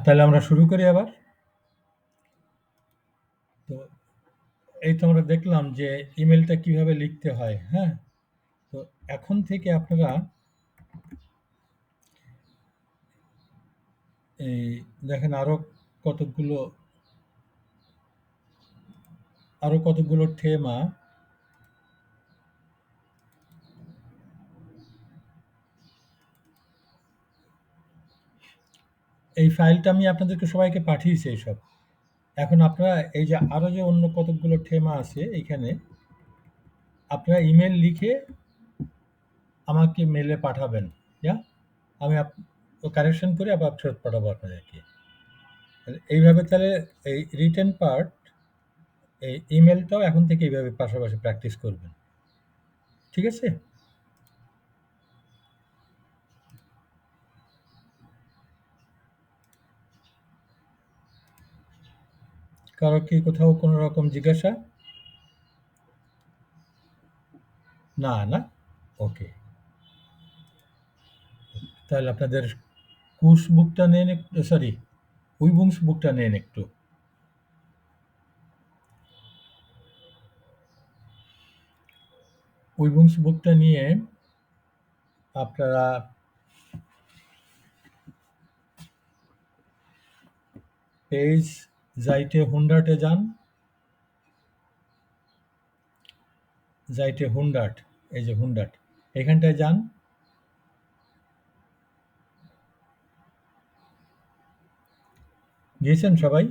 তাহলে আমরা শুরু করি আবার। তো এই তো আমরা দেখলাম যে ইমেলটা কিভাবে লিখতে হয়, হ্যাঁ? তো এখন থেকে আপনারা এই দেখেন কতকগুলো কতকগুলো ঠেমা এই ফাইলটা আমি আপনাদেরকে সবাইকে পাঠিয়েছি এইসব। এখন আপনারা এই যে আরো যে অন্য কতকগুলো ঠেমা আছে এইখানে, আপনারা ইমেল লিখে আমাকে মেলে পাঠাবেন। ইয়া? আমি কারেকশন করে আবার ফেরত পাঠাবো আপনাদেরকে। এইভাবে তাহলে এই রিটেন পার্ট, এই ইমেলটাও এখন থেকে এইভাবে পাশাপাশি প্র্যাকটিস করবেন। ঠিক আছে? কারো কি কোথাও কোনো রকম জিজ্ঞাসা? না, না? ওকে। তাহলে আপনাদের কুশ বুকটা নেন একটু, সরি, উইবুংস বুকটা নেন একটু। উইবুংস বুকটা নিয়ে আপনারা পেজ যাইতে 100 যান। যাইতে 100, এই যে 100, এখানটায় যান। গিয়েছেন সবাই?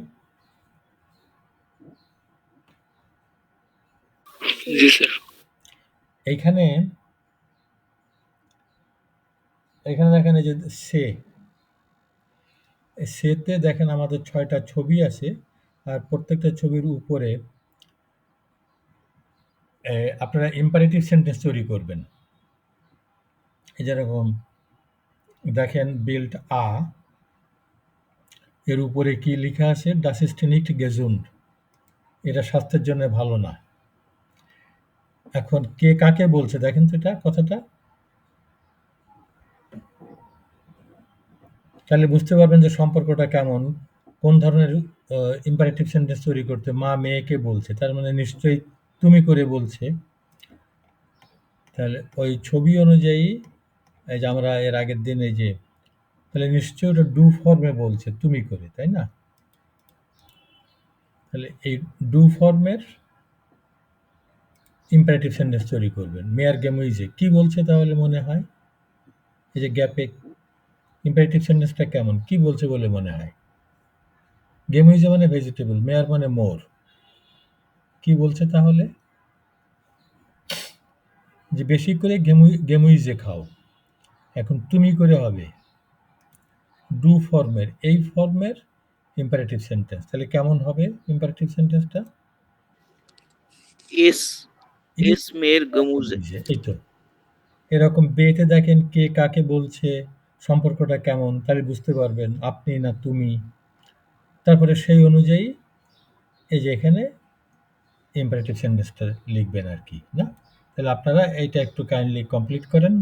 জি স্যার। এইখানে এখানে দেখেন এই যে সেতে দেখেন আমাদের 6টা ছবি আছে, আর প্রত্যেকটা ছবির উপরে আপনারা ইম্পারেটিভ সেন্টেন্স তৈরি করবেন। এই যেরকম দেখেন বিল্ট এর উপরে কি লেখা আছে? ডাস ইস্ট নিট গেজুন্ড। এটা স্বাস্থ্যের জন্য ভালো না। এখন কে কাকে বলছে দেখেন তো এটা কথাটা। তাহলে বুঝতে পারবেন যে সম্পর্কটা কেমন, কোন ধরনের ইম্পারেটিভ সেন্টেন্স তৈরি করতে। মা মেয়েকে বলছে, তার মানে নিশ্চয়ই তুমি করে বলছে। তাহলে ওই ছবি অনুযায়ী এই যে আমরা এর আগের দিন এই যে, তাহলে নিশ্চয়ই ওটা ডু ফর্মে বলছে তুমি করে, তাই না? তাহলে এই ডু ফর্মের ইম্পারেটিভ সেন্টেন্স তৈরি করবেন। মেয়ার গেমুইজে কি বলছে তাহলে মনে হয়? এই যে গ্যাপে ইম্পারেটিভ সেন্টেন্সটা কেমন, কি বলছে বলে মনে হয়? গেমুইজে মানে ভেজিটেবল, মেয়ার মানে মোর, কি বলছে তাহলে? যে বেশি করে গেমুইজে খাও। এখন তুমি করে হবে ডু ফর্মের, এই ফর্মের ইম্পারেটিভ সেন্টেন্স। তাহলে কেমন হবে ইম্পারেটিভ সেন্টেন্সটা? এস এস মেয়ের গমুজে। এই তো এরকম বেতে দেখেন কে কাকে বলছে, সম্পর্কটা কেমন, তাহলে বুঝতে পারবেন আপনি না তুমি। তারপরে সেই অনুযায়ী এই যে এখানে ইম্পারেটিভ সেন্টেন্সটা লিখবেন আর কি, না? তাহলে আপনারা এইটা একটু কাইন্ডলি কমপ্লিট করেন।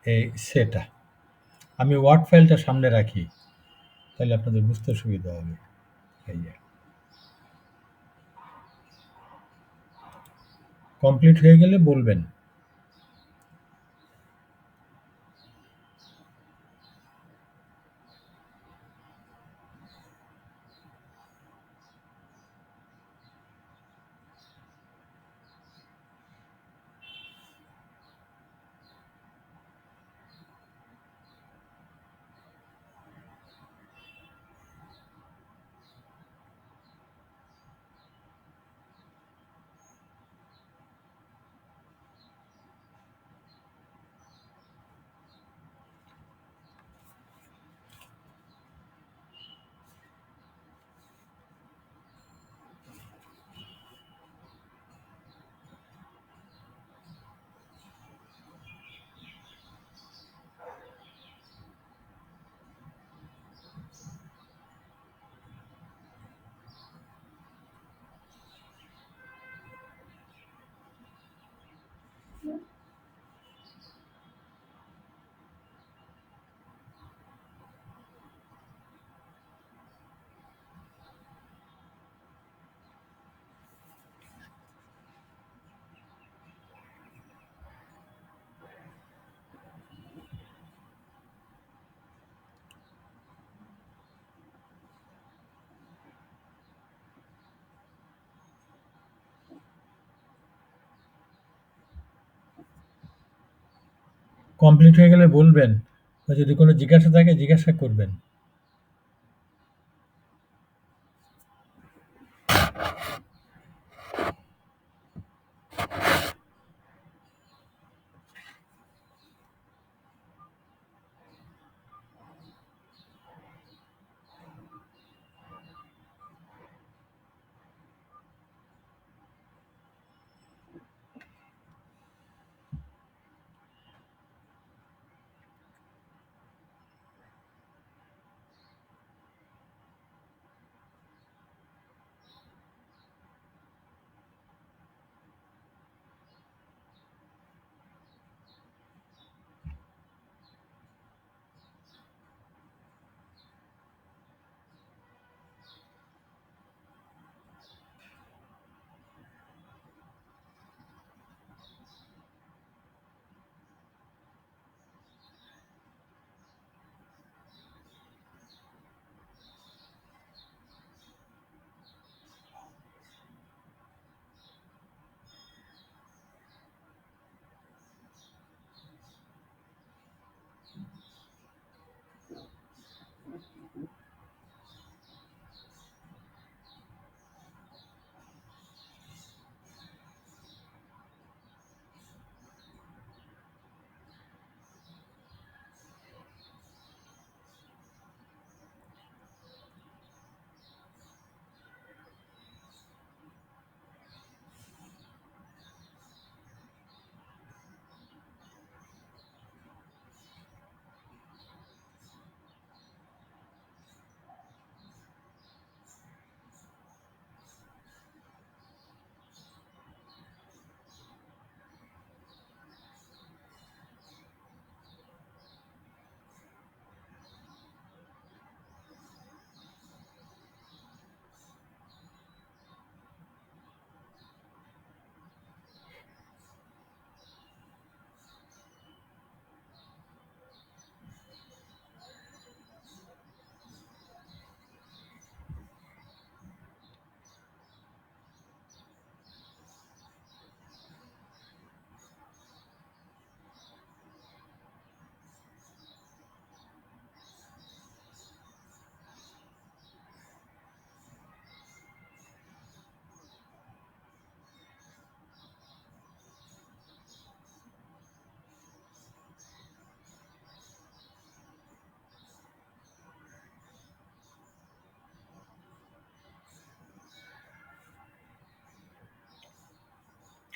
এই সেটা আমি ওয়ার্ড ফাইলটা সামনে রাখি, তাহলে আপনাদের বুঝতে সুবিধা হবে। এই যে কমপ্লিট হয়ে গেলে বলবেন। কমপ্লিট হয়ে গেলে বলবেন। যদি কোনো জিজ্ঞাসা থাকে জিজ্ঞাসা করবেন।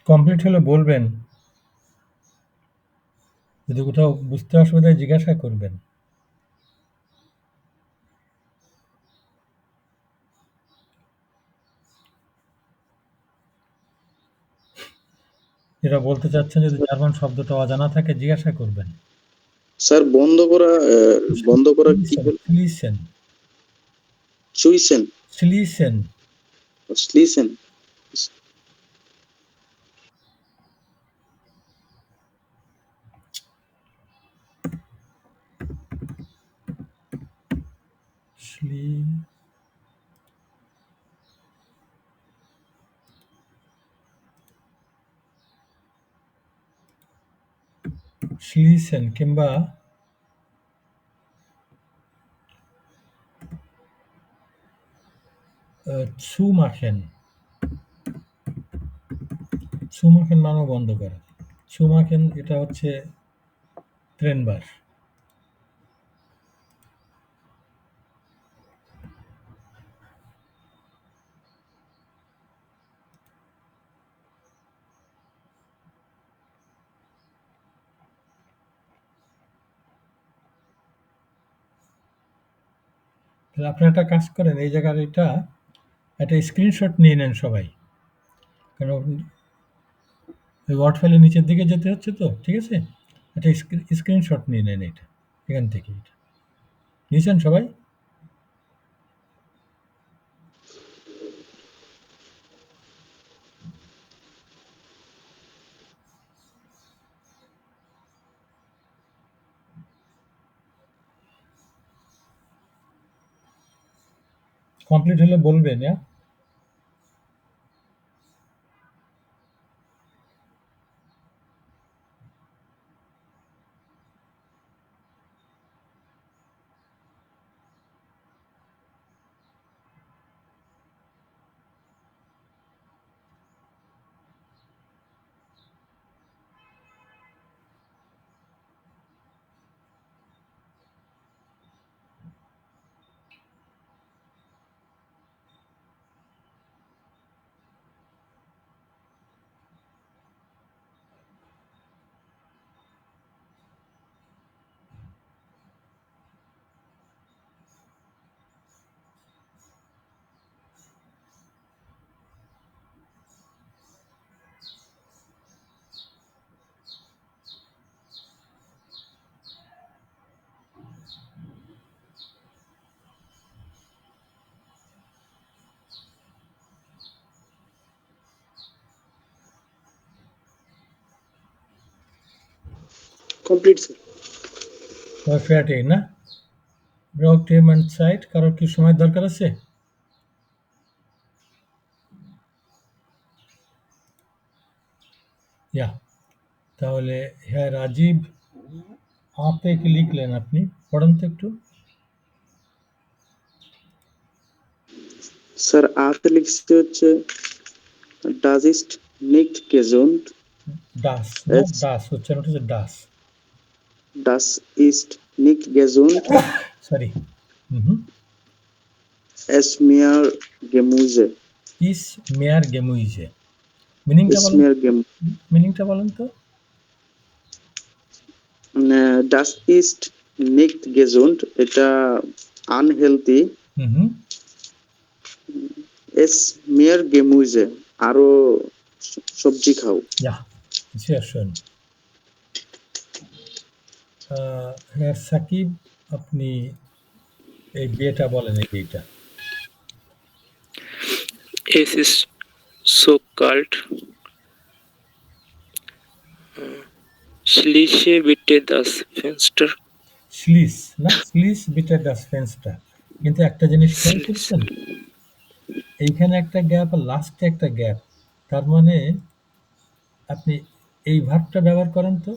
কমপ্লিট হলে বলবেন। যদি কোথাও বুঝতে অসুবিধা হয় জিজ্ঞাসা করবেন। যেটা বলতে চাচ্ছেন, যদি জার্মান শব্দটা অজানা থাকে জিজ্ঞাসা করবেন। স্যার বন্ধ করা কি বল? স্লিসেন। চুইসেন, স্লিসেন। স্লিসেন। স্লিসেন কিংবা ছুমাখেন। ছুমাখেন মানেও বন্ধ করা। ছুমাখেন এটা হচ্ছে ট্রেনবার। তাহলে আপনি একটা কাজ করেন, এই জায়গার একটা স্ক্রিনশট নিয়ে নেন সবাই। কারণ ওই ওয়ার্ড ফাইলের নিচের দিকে যেতে হচ্ছে তো, ঠিক আছে? একটা স্ক্রিনশট নিয়ে নেন এটা, এখান থেকে এটা নিয়েছেন সবাই? কমপ্লিট হলে বলবেন। Complete sir. তোমার ফ্যাটে না ব্রক টেম অ্যান্ড সাইট কারোর কি সময় দরকার আছে? ইয়া তাহলে হ্যাঁ রাজীব আপে কি লিখলেন আপনি পড়েন তো একটু। স্যার আতে লিখছে হচ্ছে ডাজ ইস্ট নিক্ট গেজুন্ট ডাস না এস ডাস উচ্চারণটা হচ্ছে ডাস ডাস ইস্ট নিক্ট গেজুন্ট সরি এস মিয়ার গেমুজে ইস মেয়ার গেমুইজে মিনিংটা এস বলেন মিয়ার গেম মিনিংটা বলেন তো। ডাস ইস্ট নিক্ট গেজুন্ট এটা আনহেলদি হুম এস মিয়ার গেমুজে আরো সবজি খাও। Ja, sehr schön. হ্যাঁ সাকিব আপনি এই বিয়েটা বলেন এই বিয়েটা। Es ist so kalt. Schließe bitte das Fenster. স্লিস না স্লিস বিটার ডাস ফেন্সটা কিন্তু একটা জিনিস খেয়াল করছেন এইখানে একটা গ্যাপ আর লাস্টে একটা গ্যাপ তার মানে আপনি এই ভাবটা ব্যবহার করেন তো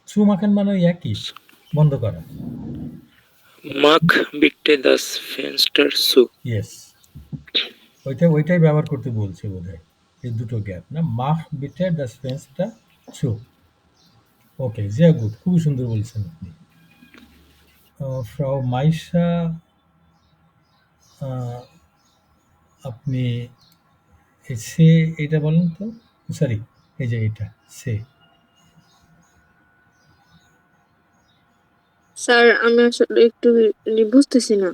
ছু মাখেন মানে ওই একই বন্ধ করা। Mach bitte das Fenster zu. Yes ওইটাই ব্যবহার করতে বলছে বোধহয় এই দুটো গ্যাপ না মাখ বিটার ডাস ফেন্সটা ছু। ওকে জিয়া গুড খুবই সুন্দর বলছেন আপনি। ফ্রাউ মাইশা আপনি সে এটা বলেন তো সরি এই যে এটা সে স্যার আমি আসলে একটু বুঝতেছি না।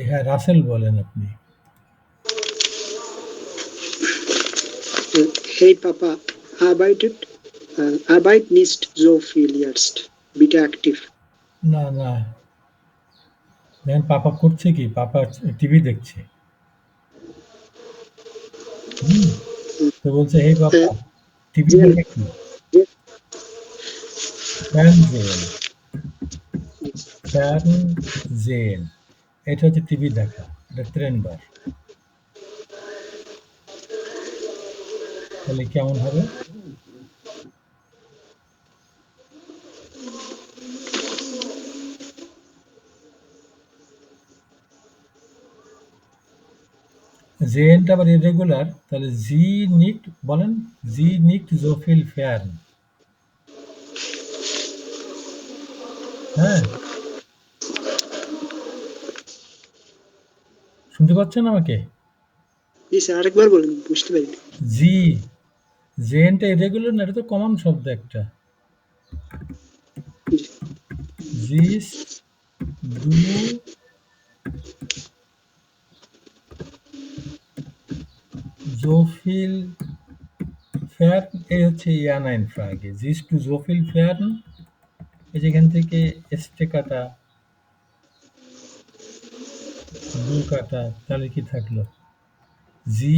হ্যাঁ রাসেল বলেন আপনি। Hey Papa, Arbeit nicht so viel jetzt. Bitte aktiv. না না দেখেন পাপা করছে কি পাপা টিভি দেখছে তো বলছে হে পাপা টিভি জি। দেখে কি ফ্যানজেন ফ্যানজেন এটা হচ্ছে টিভি দেখা এটা ট্রেন্ডবার তাহলে কেমন হবে জেনটা আবার ইরেগুলার তাহলে জি নিট বলেন জি নিট জোফিল ফ্যান হ্যাঁ শুনতে পাচ্ছেন আমাকে? জি স্যার আরেকবার বলুন বুঝতে পারিনি। জি জেনটা ইরেগুলার না এটা তো কমন শব্দ একটা জিস ডু জোফিল ফ্যান এই হচ্ছে ইয়ানাইন ফ্রাগে জিস টু জোফিল ফ্যান এই যেখান থেকে এস্টে কাটা দু কাটা তাহলে কি থাকলো জি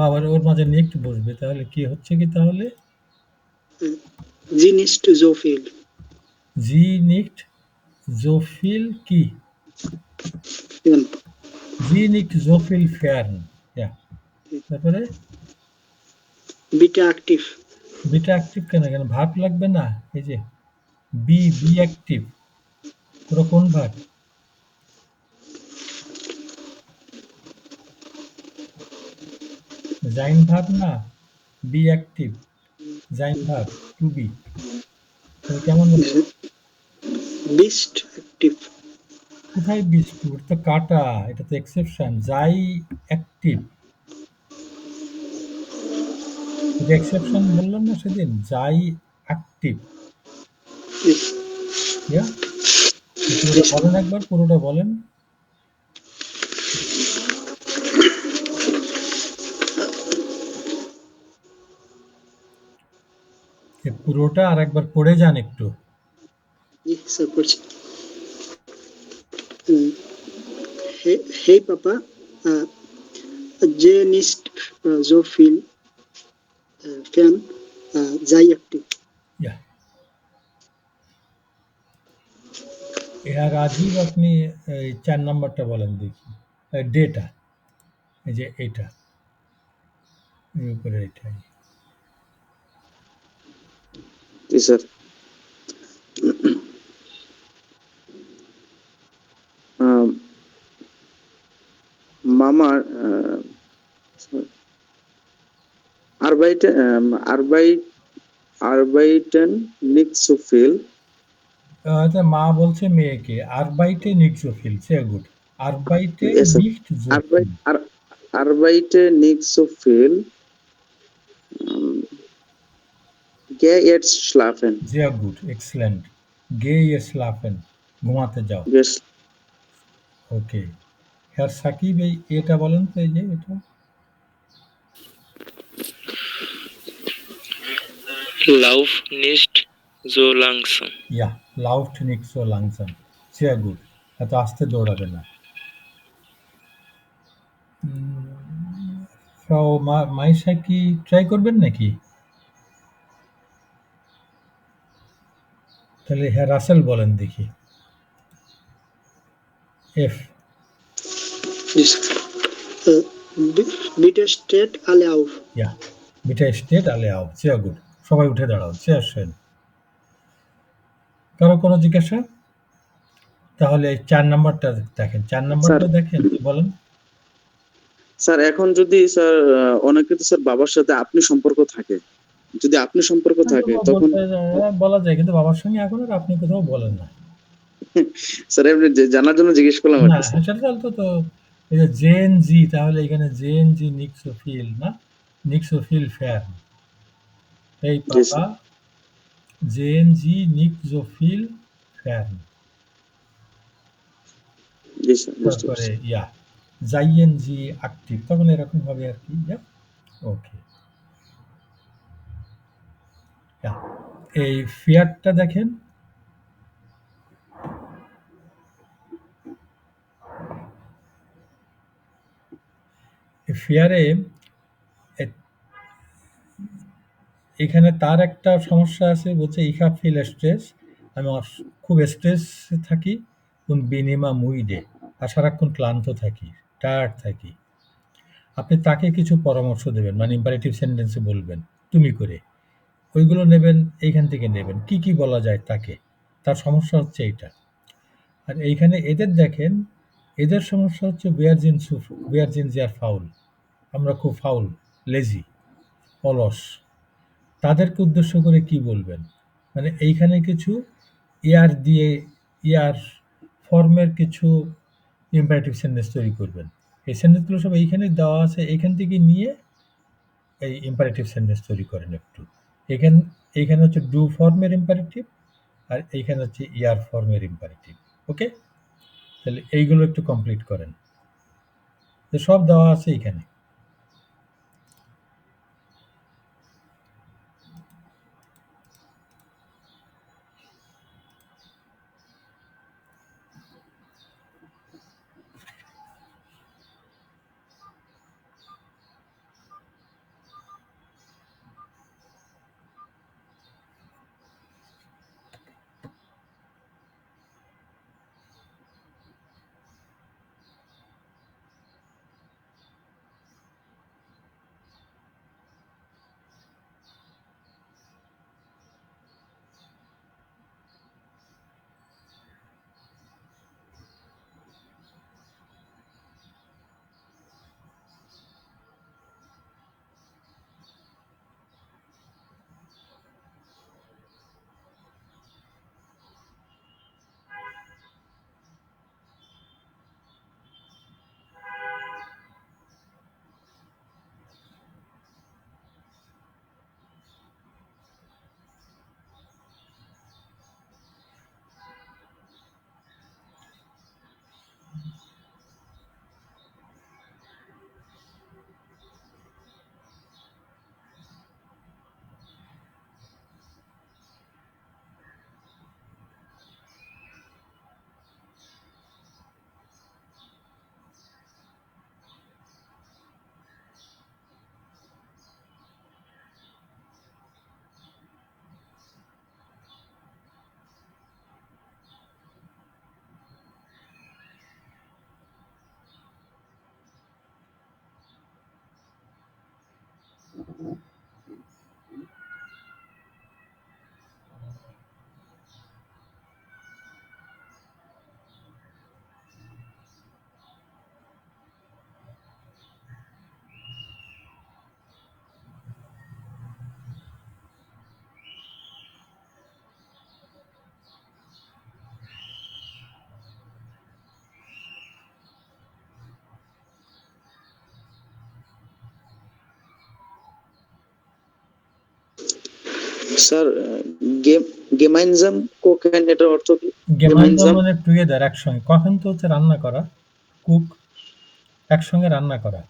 আবার ওর মাঝে নেক্ট বসবে তাহলে কি হচ্ছে কি তাহলে জি nicht so viel. জি নিক্ট জোফিল কি জি নিক্ট জোফিল ফ্যান তারপরে Bitte aktiv. বিটা অ্যাক্টিভ কেন কেন ভাব লাগবে না এই যে বি বি অ্যাক্টিভ পুরো কোন ভাব জাইন ভাব না বি অ্যাক্টিভ জাইন ভাব টু বি তাহলে কেমন হলো Bist aktiv. কোথায় বিস্টু এটা তো কাটা এটা তো এক্সেপশন যাই অ্যাক্টিভ এটা এক্সেপশন বললাম না সেদিন যাই অ্যাক্টিভ পুরোটা বলেন একবার পুরোটা বলেন পুরোটা আর একবার পড়ে যান একটু জি স্যার পড়ছি। Hey Papa, J nicht so viel Fan sei active. ইয়া এরা রাজীব আপনি এই ৪ নাম্বারটা বলেন দেখি। ডেটা এই যে এইটা। এর উপরে এটাই। জি স্যার। মামার arbeiten nicht so viel. আচ্ছা মা বলছে মেয়েকে, "আরবাইটে নিট সো ফিল" sehr gut. "আরবাইটে Yes, sir. nicht so viel" Arbeite nicht so viel. Geh jetzt schlafen. sehr gut, excellent. "Geh jetzt schlafen" ঘুমাতে যাও। Yes. ওকে। হ্যাঁ সাকিব এই এটা বলেন তো এই যে এটা। Lauf nicht so langsam. Ja, lauft nicht so langsam. sehr gut. এত আস্তে দৌড়াবে না। ফ্রাউ মাইশা কি ট্রাই করবেন নাকি? তাহলে হ্যাঁ রাসেল বলেন দেখি। F Yes. Bitte steht alle auf. ইয়া বিটা স্টেট আলে আও sehr gut. সবাই উঠে দাঁড়াও sehr schön. কারো কোনো জিজ্ঞাসা? তাহলে ৪ নাম্বারটা দেখেন। ৪ নাম্বারটা দেখেন বলেন। স্যার এখন যদি স্যার অনেকে তো স্যার বাবার সাথে আপনি সম্পর্ক থাকে, যদি আপনি সম্পর্ক থাকে তখন বলা যায় কিন্তু বাবার সঙ্গে এখন আর আপনি কোথাও বলেন না। স্যার এমনি জানার জন্য জিজ্ঞেস করলাম না, আর কি স্যার। সেটা তো এই যে জেএনজি তাহলে এখানে জেএনজি নিক্সোফিল না? নিক্সোফিল ফ্যান। এই জি পাপা স্যার। জেএনজি নিক্সোফিল ফ্যান। জি স্যার, বুঝতে তারপরে পারছি। ইয়া জাইএনজি অ্যাক্টিভ তখন এরকম হবে আর কি। ওকে। এই ফিয়ারটা দেখেন। ফিয়ারে এখানে তার একটা সমস্যা আছে বলছে ইহা ফিল স্ট্রেস, আমি খুব স্ট্রেস থাকি কোন বিনিমা মুইডে আর সারাক্ষণ ক্লান্ত থাকি, টায়ার্ড থাকি। আপনি তাকে কিছু পরামর্শ দেবেন মানে ইম্পারেটিভ সেন্টেন্সে বলবেন তুমি করে, ওইগুলো নেবেন এইখান থেকে নেবেন কি কি বলা যায় তাকে, তার সমস্যা হচ্ছে এইটা। আর এইখানে এদের দেখেন, এদের সমস্যা হচ্ছে বিয়ারজিন জিয়ার ফাউল, আমরা খুব ফাউল, লেজি, অলস। তাদেরকে উদ্দেশ্য করে কি বলবেন? মানে এইখানে কিছু ইয়ার দিয়ে ইয়ার ফর্মের কিছু ইম্পারেটিভ সেন্টেন্স তৈরি করবেন। এই সেন্টেন্সগুলো সব এইখানে দেওয়া আছে, এইখান থেকে নিয়ে এই ইম্পারেটিভ সেন্টেন্স তৈরি করেন একটু। এইখানে হচ্ছে ডু ফর্মের ইম্পারেটিভ আর এইখানে হচ্ছে ইয়ার ফর্মের ইম্পারেটিভ। ওকে, তাহলে এইগুলো একটু কমপ্লিট করেন। তো সব দেওয়া আছে এইখানে। স্যার গেমাইনজাম কোকেন এটার অর্থ কি? গেমাইনজাম মানে টুগেদার, একসঙ্গে। কখন তো হচ্ছে রান্না করা, কুক, একসঙ্গে রান্না করা।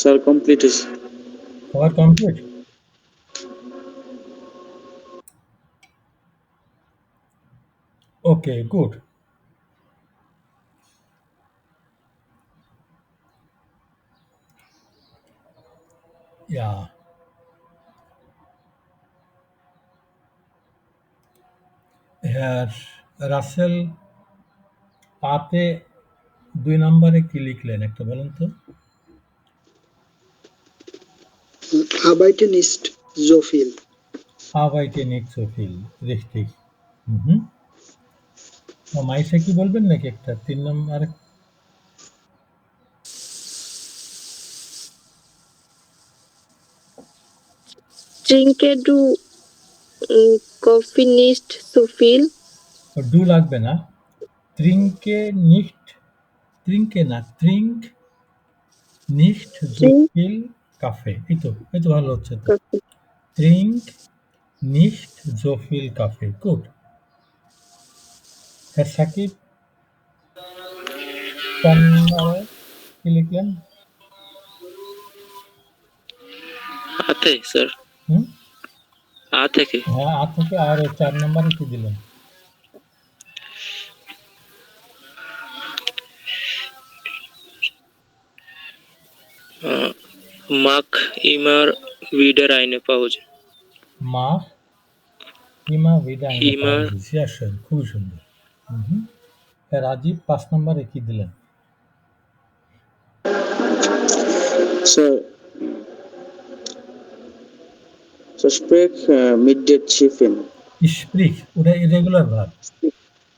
স্যার কমপ্লিট হয়েছে। সবার কমপ্লিট? ওকে, গুড। Yeah. হ্যাঁ, রাসেল পাতে 2 নম্বরে কি লিখলেন একটা বলুন তো? Arbeiten ist so viel. Arbeiten nicht so viel, richtig. Mhm. Maisha কি বলবেন নাকি একটা 3 নম্বর? Trinke du Kaffee nicht so viel? Do লাগবে না। Trinke nicht, trinke না, trink nicht so Trink viel Kaffee। এই তো ভালো হচ্ছে তো। Kaffee. Trink nicht so viel Kaffee, gut। হ্যাঁ, সাকিব 4 নম্বরে কি লিখলেন? আতে স্যার, হুম? আ থেকে হ্যাঁ, আ থেকে আর 4 নম্বরে কি দিলেন? মাখ ইমার wieder eine Pause. মাহ ইমা ভিডা আইনে ইমার পাওয়া যায়। আসেন, খুবই সুন্দর। রাজীব 5 নম্বরে কি দিলেন? স্যার স্যার স্প্রেক মিড ডেট চিফেন। স্প্রিক, ওটা ইরেগুলার ভার্ব।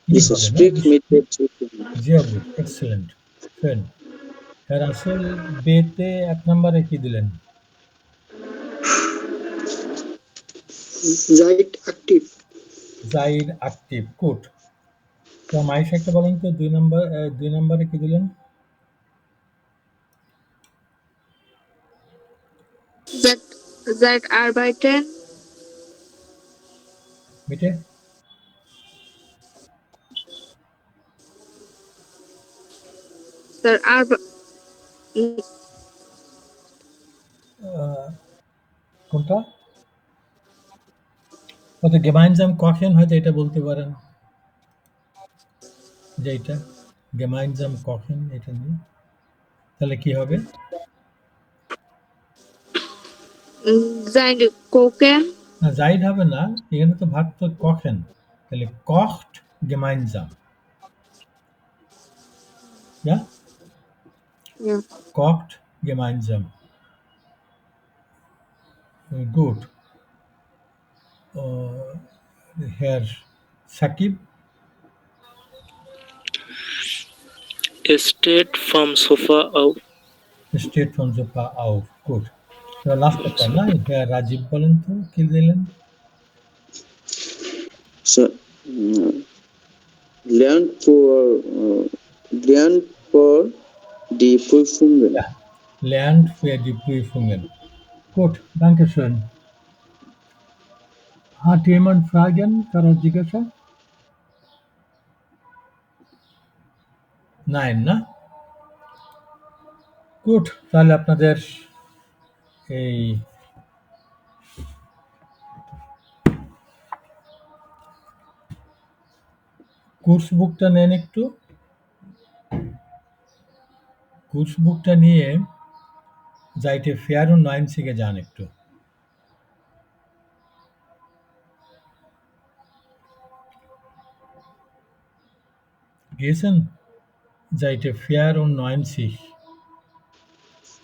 ই জি স্যার, হবে না? স্প্রেক মিড ডেট চিফেন। sehr gut, excellent, schön। রাসেল বেতে 1 নম্বরে কি দিলেন? জাইট অ্যাক্টিভ, জাইড অ্যাক্টিভ, গুড। তো মাইশ একটা বলেন তো 2 নম্বরে কি দিলেন? Seit arbeiten, মিটে? seit Arbe আহ, কোনটা? হয়তো gemeinsam kochen, হয়তো এটা বলতে পারেন, যে এটা gemeinsam kochen, এটা নিয়ে তাহলে কি হবে? sein kochen, না, জাইড হবে না, এখানে তো ভার্ব তো kochen, তাহলে kocht gemeinsam, ja, ja, kocht gemeinsam, gut। Herr Sakib steht vom Sofa auf. steht from sofa auf, gut। এবার লাস্ট একটা না, হ্যাঁ রাজীব বলেন তো কি দিলেন? Sir lernt for die Prüfungen. Ja, lernt für die Prüfungen, gut, danke schön। Hat jemand Fragen? কারো জিজ্ঞাসা? Nein, না? গুড, তাহলে আপনাদের এই কোর্স বুকটা নেন একটু। কোর্স বুকটা নিয়ে যাইতে ফেয়ার ও 9 যান একটু। গিয়েছেন? যাইতে ফেয়ার ও 9।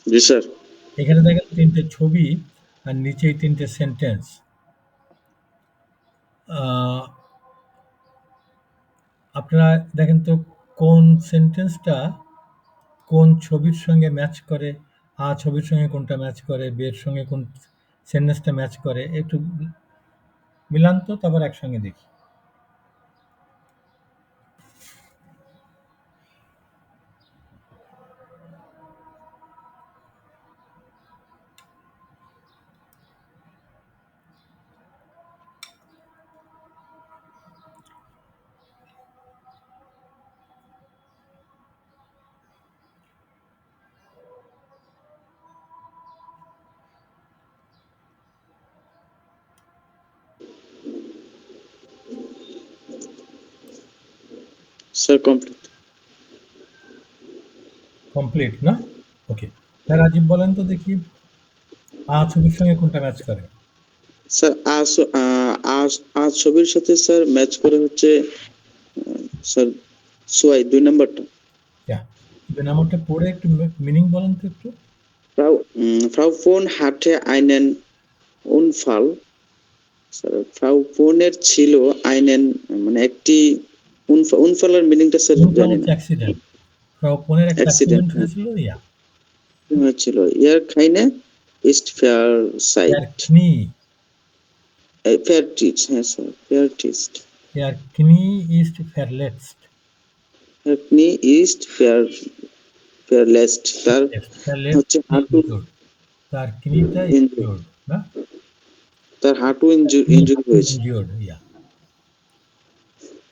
জি স্যার। এখানে দেখেন 3টে ছবি আর নিচেই 3টে সেন্টেন্স। আপনারা দেখেন তো কোন সেন্টেন্সটা কোন ছবির সঙ্গে ম্যাচ করে, ছবির সঙ্গে কোনটা ম্যাচ করে, বের সঙ্গে কোন সেন্টেন্সটা ম্যাচ করে, একটু মিলান তো, তারপর একসঙ্গে দেখি। Sir complete. কমপ্লিট না? ওকে। রাজীব বলেন তো দেখি, ছবির সঙ্গে কোনটা ম্যাচ করে? স্যার আজ ছবির সাথে স্যার ম্যাচ করে হচ্ছে স্যার সোয়াই 2 নাম্বারটা। নাম্বারটা পড়ে একটু মিনিং বলেন তো একটু। Frau Pohn hatte einen Unfall. Sir ফ্রাউ পোনের ছিল আইনেন মানে একটি উনফালের মিনিংটা স্যার জানি না। অ্যাক্সিডেন্ট। ফ্রাউ পোনের একটা অ্যাক্সিডেন্ট অ্যাক্সিডেন্ট হয়েছিল, হয়েছিল। ইয়ার খাইনে ইস্ট ফেয়ার সাইট কনি, ফেয়ার টিচ। হ্যাঁ স্যার, ফেয়ার টিস্ট। কনি ইস্ট ফেয়ারলেটস্ট, আপনি ইস্ট ফেয়ারলেস্ট। তার হচ্ছে হাঁটু তার কনিটা ইনজুর্ড না, তার হাঁটু ইনজুরি হয়েছে। ইনজুর্ড,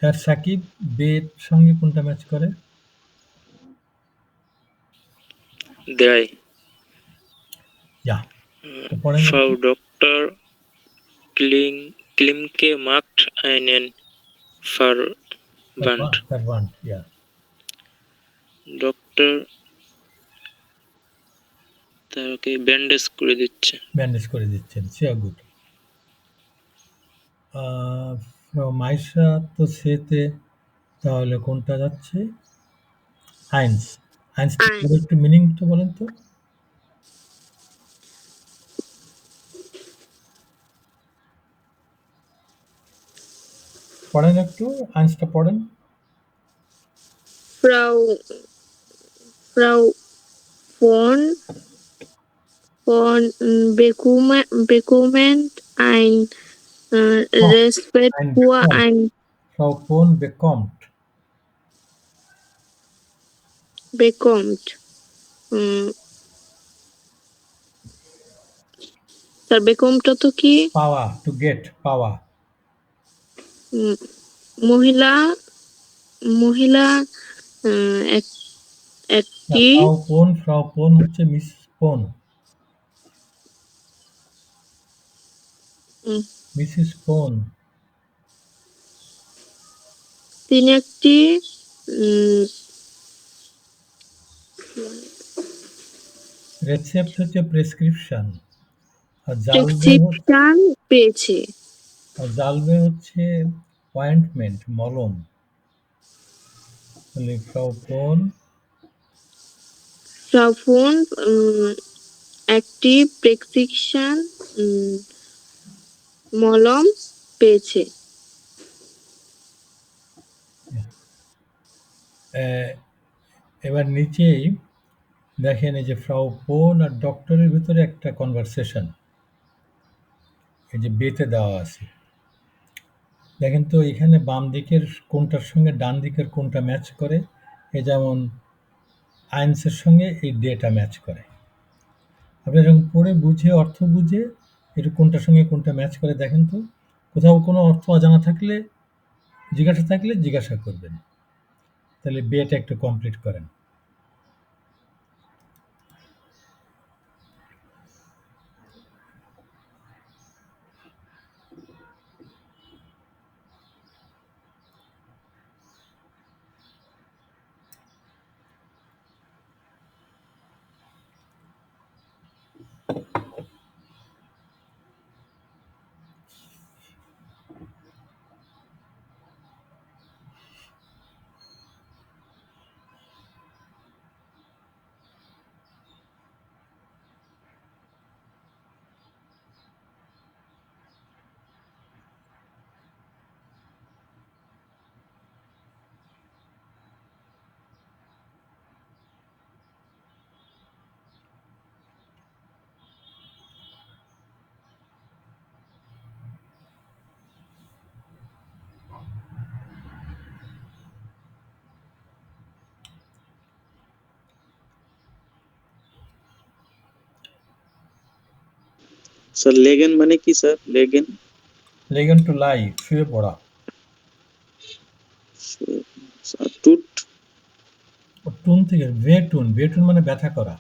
হ্যাঁ। সাকিব বের সঙ্গে কোনটা ম্যাচ করে? Drei. Ja, তো পড়েন একটু। Frau Dr. Klimke macht einen Verband. Verband, yeah. Doctor তাকে ব্যান্ডেজ করে দিচ্ছে। ব্যান্ডেজ করে দিচ্ছেন, sehr gut. Frau Maisha তো সেতে, তাহলে কোনটা যাচ্ছে? Eins. Eins Ein. একটু মিনিং তো বলেন তো। পড়েন একটু, আইনসটা পড়েন। Frau bekommen ein Respekt Ein für bekommt. ein Frau Pohn bekommt. bekommt. Sir বেকমটা তো কি? পাওয়া, to get, পাওয়া। উম, মহিলা মহিলা একটি Frau Pohn হচ্ছে মিস পোন। উম, মিসেস পোন। তিনি একটি রেসেপ্ট হচ্ছে প্রেসক্রিপশন। আর প্রেসক্রিপশন পেয়েছে। জালবে হচ্ছে অয়েন্টমেন্ট, মলম। তাহলে ফ্রাউ পোন ফোন একটি প্রেসক্রিপশন মলম পেয়েছে। এবার নিচেই দেখেন এই যে ফ্রাউ পোন আর ডক্টরের ভিতরে একটা কনভারসেশন এই যে বেতে দেওয়া আছে। দেখেন তো এখানে বাম দিকের কোনটার সঙ্গে ডান দিকের কোনটা ম্যাচ করে। এই যেমন আইনসের সঙ্গে এই ডেটা ম্যাচ করে। আপনি যখন পড়ে বুঝে অর্থ বুঝে এটা কোনটার সঙ্গে কোনটা ম্যাচ করে দেখেন তো। কোথাও কোনো অর্থ অজানা থাকলে জিজ্ঞাসা করবেন। তাহলে বিয়েটা একটু কমপ্লিট করেন। স্যার লেগেন মানে কি স্যার? লেগেন লেগেন টু লাই, শুয়ে পড়া। টুট টুন থেকে ভেটুন, ভেটুন মানে ব্যথা করা।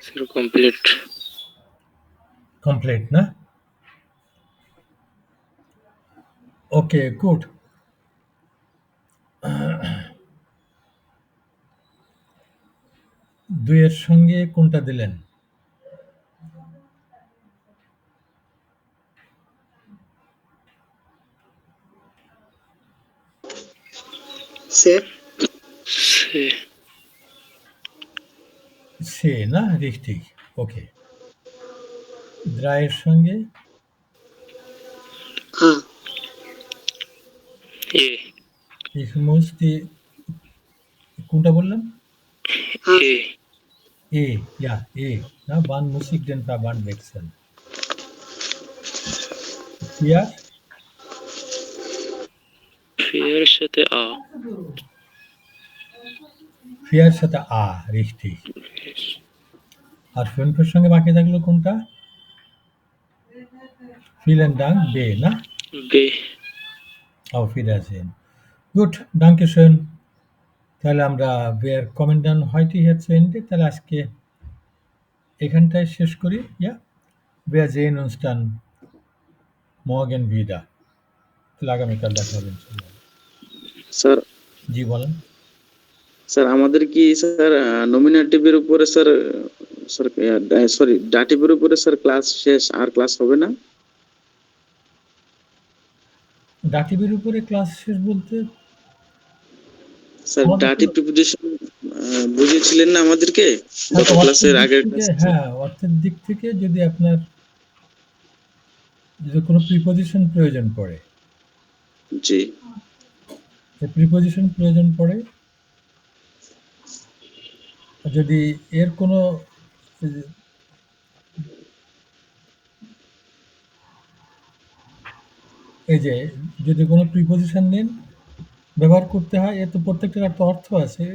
Sir complete. কমপ্লিট না? ওকে, গুড। দুইয়ের সঙ্গে কোনটা দিলেন? সে সে সে না? richtig. ওকে। দ্রায়ের সঙ্গে আ এ ich muss die কোনটা বললেন? এ এ, ja, এ। না, wann muss ich den Verband wechseln? Vier, ফের সাথে আ vier সাথে আ, richtig. আর fünf-এর সঙ্গে বাকি থাকলো কোনটা? Vielen Dank, বে না? বে Auf Wiedersehen. Gut, danke schön. তাহলে আমরা wir kommen dann heute hier zu Ende. তাহলে আজকে এখানটায় শেষ করি। Ja, wir sehen uns dann morgen wieder. তাহলে আগামীকাল দেখা হবে ইনশাআল্লাহ। স্যার জি বলেন। স্যার আমাদের কি স্যার নমিনেটিভের উপরে স্যার সরি ডাটিভের উপরে স্যার ক্লাস শেষ, আর ক্লাস হবে না? ডাটিভের উপরে ক্লাস শেষ বলতে স্যার আমাদের ডাটিভ তো প্রিপোজিশন বুঝিয়েছিলেন না আমাদেরকে গত অর্থের ক্লাসের দিক আগের থেকে, ক্লাসে? হ্যাঁ, অর্থের দিক থেকে যদি আপনার যদি কোনো প্রিপোজিশন প্রয়োজন পড়ে, জি প্রিপোজিশন প্রয়োজন পড়ে, যদি এর কোনো এই যে যদি কোনো প্রিপোজিশন নেন ব্যবহার করতে হয়, এর তো প্রত্যেকটার একটা অর্থ আছে।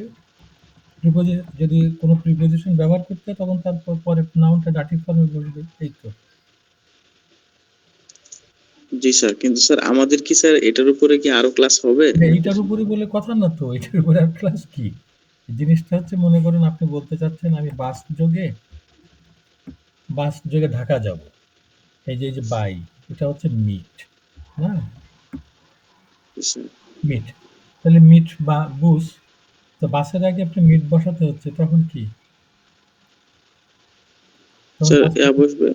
যদি কোনো প্রিপোজিশন ব্যবহার করতে হয় তখন তার পরে নাউনটা ডাটিভ ফর্মে বসবে, এই তো। জি স্যার, কিন্তু স্যার আমাদের কি স্যার এটার উপরে কি আরো ক্লাস হবে? এইটার উপরে বলে কথা না তো, এটার উপরে আর ক্লাস কি? জিনিসটা হচ্ছে, মনে করেন আপনি বলতে চাচ্ছেন আমি বাস যোগে ঢাকা যাব, এই যে বাই, এটা হচ্ছে মিট, হ্যাঁ, জি, স্যার। মিট। তাহলে মিট বা বুস, তো বাসের আগে আপনি মিট বসাতে হচ্ছে, তখন কি? তখন স্যার বাসটা বসবে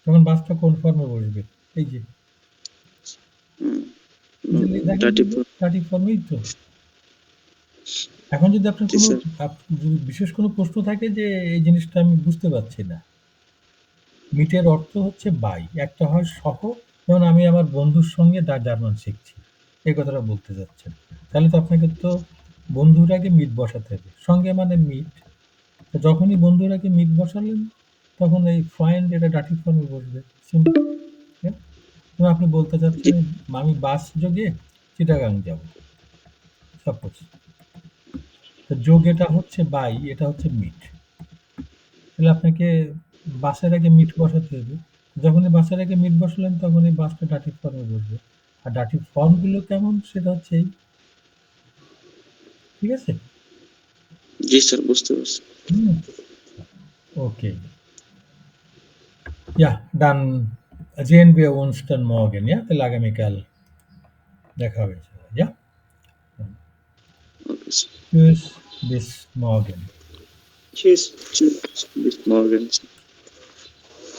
তখন বাসটা কোন ফর্মে বসবে? এই যে ডাটিভ। ডাটিভ ফর্মেই তো। এখন যদি আপনার জি কোনো স্যার। যদি বিশেষ কোনো প্রশ্ন থাকে যে এই জিনিসটা আমি বুঝতে পারছি না, মিটের অর্থ হচ্ছে বাই, একটা হয় সহ, যেমন আমি আমার বন্ধুর সঙ্গে জার্মান শিখছি, এই কথাটা বলতে যাচ্ছেন, তাহলে তো আপনাকে তো বন্ধুর আগে মিট বসাতে হবে, সঙ্গে মানে মিট। তো যখনই বন্ধুর আগে মিট বসালেন তখন এই ফ্রেন্ড এটা ডাটিভ ফর্মে বসবে, সিম্পল। আপনি বলতে জি চাচ্ছেন আমি বাস যোগে চিটাগাং যাব, সাপোজ, তো যোগ এটা হচ্ছে বাই, এটা হচ্ছে মিট, তাহলে আপনাকে বাসের আগে মিট বসাতে হবে। যখনই বাসের আগে মিট বসালেন তখনই বাসটা ডাটিভ ফর্মে বসবে। আর ডাটিভ ফর্মগুলো কেমন সেটা হচ্ছে এই, ঠিক আছে? জি স্যার, বুঝতে পারছি। ওকে, ja, dann sehen wir uns dann morgen, ja? তাহলে আগামীকাল দেখা হবে, ja? Okay sir. Tschüss, bis morgen. Tschüss. Bis morgen.